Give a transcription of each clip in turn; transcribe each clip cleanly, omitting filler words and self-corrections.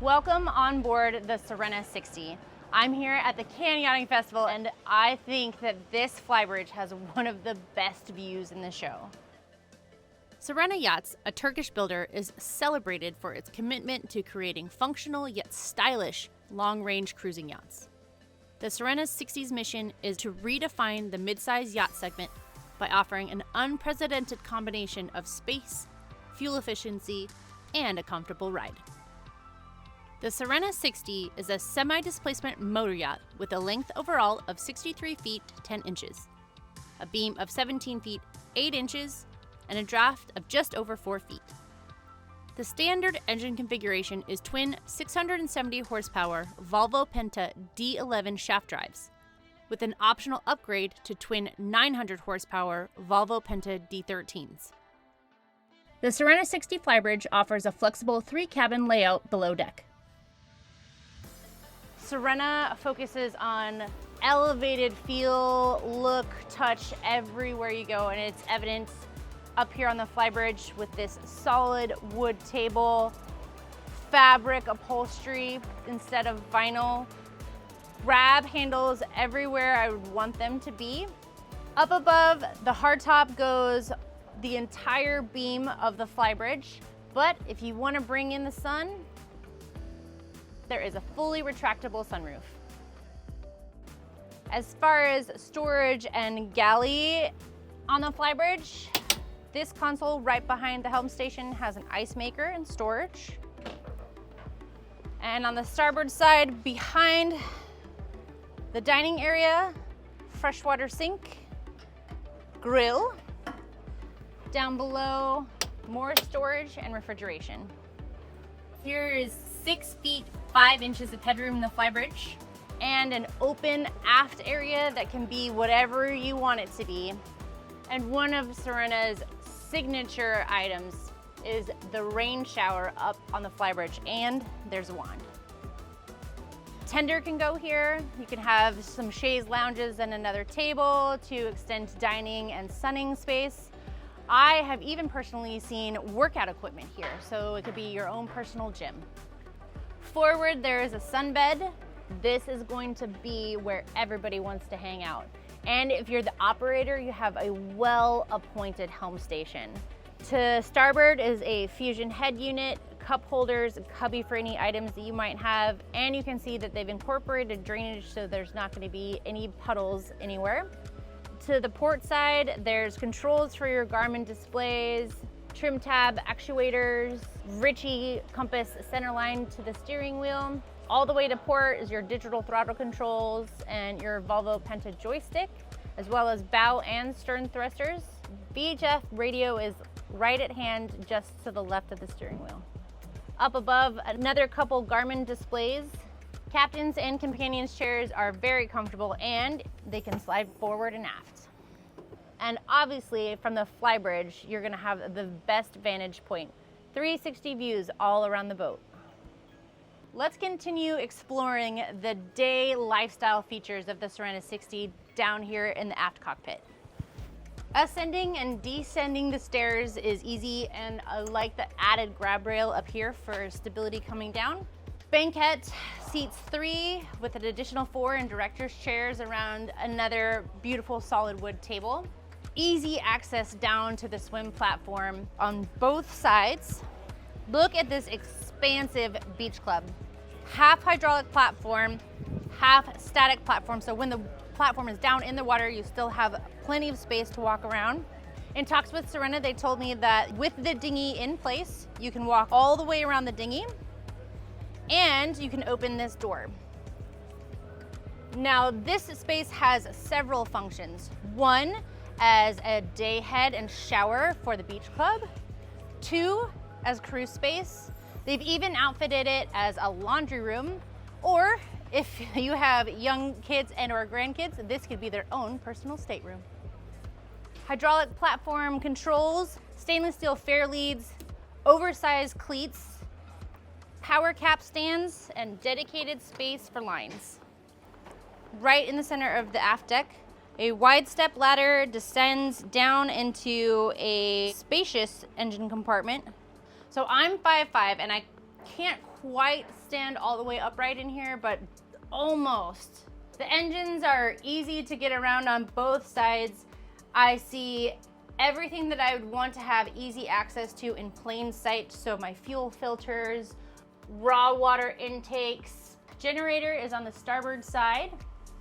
Welcome on board the Sirena 60. I'm here at the Cannes Yachting Festival, and I think that this Flybridge has one of the best views in the show. Sirena Yachts, a Turkish builder, is celebrated for its commitment to creating functional yet stylish long-range cruising yachts. The Sirena 60's mission is to redefine the mid-size yacht segment by offering an unprecedented combination of space, fuel efficiency, and a comfortable ride. The Sirena 60 is a semi-displacement motor yacht with a length overall of 63 feet 10 inches, a beam of 17 feet 8 inches, and a draft of just over 4 feet. The standard engine configuration is twin 670 horsepower Volvo Penta D11 shaft drives, with an optional upgrade to twin 900 horsepower Volvo Penta D13s. The Sirena 60 Flybridge offers a flexible 3-cabin layout below deck. Sirena focuses on elevated feel, look, touch everywhere you go, and it's evident up here on the Flybridge with this solid wood table, fabric upholstery instead of vinyl, grab handles everywhere I would want them to be. Up above, the hardtop goes the entire beam of the Flybridge, but if you want to bring in the sun, there is a fully retractable sunroof. As far as storage and galley on the Flybridge, this console right behind the helm station has an ice maker and storage. And on the starboard side, behind the dining area, freshwater sink, grill. Down below, more storage and refrigeration. Here is 6 feet 5 inches of headroom in the Flybridge, and an open aft area that can be whatever you want it to be. And one of Sirena's signature items is the rain shower up on the Flybridge, and there's a wand. Tender can go here. You can have some chaise lounges and another table to extend dining and sunning space. I have even personally seen workout equipment here, so it could be your own personal gym. Forward, there is a sunbed. This is going to be where everybody wants to hang out. And if you're the operator, you have a well-appointed helm station. To starboard is a fusion head unit, cup holders, cubby for any items that you might have, and you can see that they've incorporated drainage so there's not going to be any puddles anywhere. To the port side, there's controls for your Garmin displays, trim tab actuators, Ritchie compass centerline to the steering wheel. All the way to port is your digital throttle controls and your Volvo Penta joystick, as well as bow and stern thrusters. VHF radio is right at hand, just to the left of the steering wheel. Up above, another couple Garmin displays. Captain's and companions chairs are very comfortable, and they can slide forward and aft. And obviously from the Flybridge, you're gonna have the best vantage point. 360 views all around the boat. Let's continue exploring the day lifestyle features of the Sirena 60 down here in the aft cockpit. Ascending and descending the stairs is easy, and I like the added grab rail up here for stability coming down. Banquette seats 3 with an additional 4 in director's chairs around another beautiful solid wood table. Easy access down to the swim platform on both sides. Look at this expansive beach club. Half hydraulic platform, half static platform. So when the platform is down in the water, you still have plenty of space to walk around. In talks with Sirena, they told me that with the dinghy in place, you can walk all the way around the dinghy, and you can open this door. Now, this space has several functions. One, as a day head and shower for the beach club. 2, as cruise space. They've even outfitted it as a laundry room, or if you have young kids and or grandkids, this could be their own personal stateroom. Hydraulic platform controls, stainless steel fair leads, oversized cleats, power cap stands, and dedicated space for lines. Right in the center of the aft deck, a wide step ladder descends down into a spacious engine compartment. So I'm 5'5", and I can't quite stand all the way upright in here, but almost. The engines are easy to get around on both sides. I see everything that I would want to have easy access to in plain sight. So my fuel filters, raw water intakes. Generator is on the starboard side.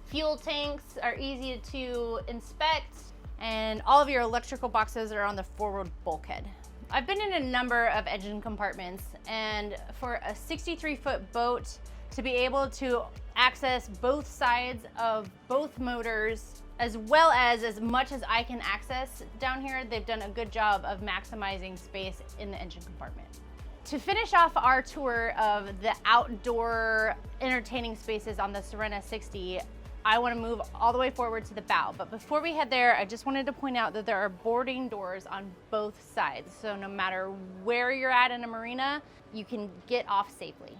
Fuel tanks are easy to inspect, and all of your electrical boxes are on the forward bulkhead. I've been in a number of engine compartments, and for a 63-foot boat to be able to access both sides of both motors, as well as much as I can access down here, they've done a good job of maximizing space in the engine compartment. To finish off our tour of the outdoor entertaining spaces on the Sirena 60, I want to move all the way forward to the bow. But before we head there, I just wanted to point out that there are boarding doors on both sides. So no matter where you're at in a marina, you can get off safely.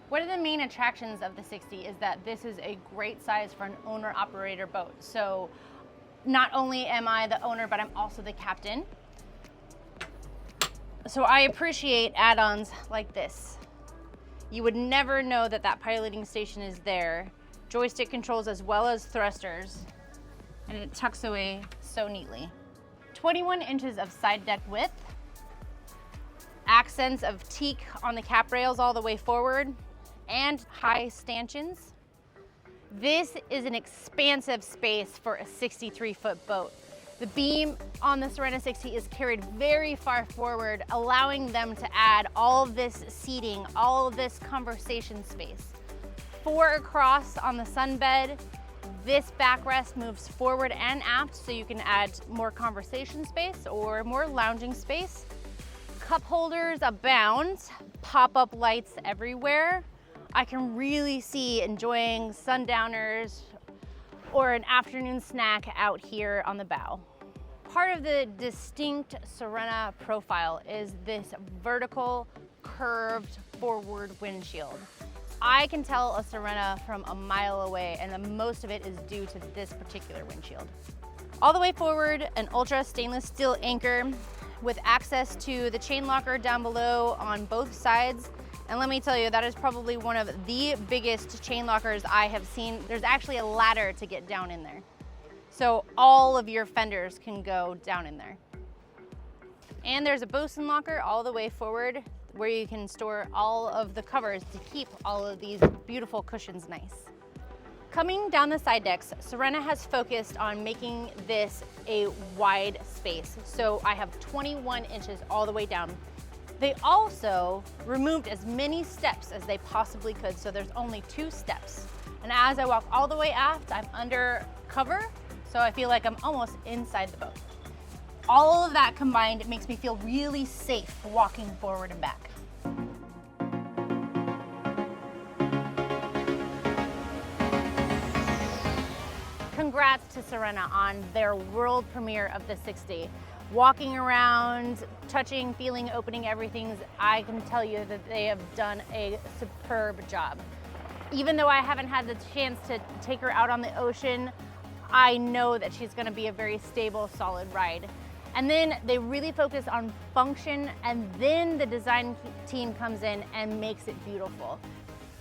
One of the main attractions of the 60 is that this is a great size for an owner-operator boat. So not only am I the owner, but I'm also the captain. So I appreciate add-ons like this. You would never know that that piloting station is there. Joystick controls as well as thrusters, and it tucks away so neatly. 21 inches of side deck width, accents of teak on the cap rails all the way forward, and high stanchions. This is an expansive space for a 63-foot boat. The beam on the Sirena 60 is carried very far forward, allowing them to add all of this seating, all of this conversation space. 4 across on the sunbed. This backrest moves forward and aft, so you can add more conversation space or more lounging space. Cup holders abound, pop-up lights everywhere. I can really see enjoying sundowners or an afternoon snack out here on the bow. Part of the distinct Sirena profile is this vertical, curved forward windshield. I can tell a Sirena from a mile away, and the most of it is due to this particular windshield. All the way forward, an ultra stainless steel anchor with access to the chain locker down below on both sides. And let me tell you, that is probably one of the biggest chain lockers I have seen. There's actually a ladder to get down in there. So all of your fenders can go down in there. And there's a bosun locker all the way forward where you can store all of the covers to keep all of these beautiful cushions nice. Coming down the side decks, Sirena has focused on making this a wide space. So I have 21 inches all the way down. They also removed as many steps as they possibly could, so there's only 2 steps. And as I walk all the way aft, I'm under cover, so I feel like I'm almost inside the boat. All of that combined, it makes me feel really safe walking forward and back. Congrats to Sirena on their world premiere of the 60. Walking around, touching, feeling, opening everything, I can tell you that they have done a superb job. Even though I haven't had the chance to take her out on the ocean, I know that she's gonna be a very stable, solid ride. And then they really focus on function, and then the design team comes in and makes it beautiful.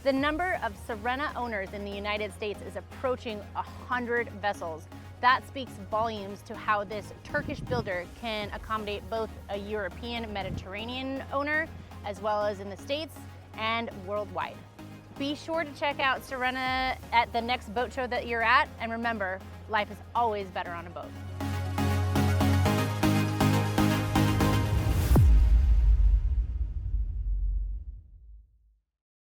The number of Sirena owners in the United States is approaching 100 vessels. That speaks volumes to how this Turkish builder can accommodate both a European Mediterranean owner, as well as in the States and worldwide. Be sure to check out Sirena at the next boat show that you're at, and remember, life is always better on a boat.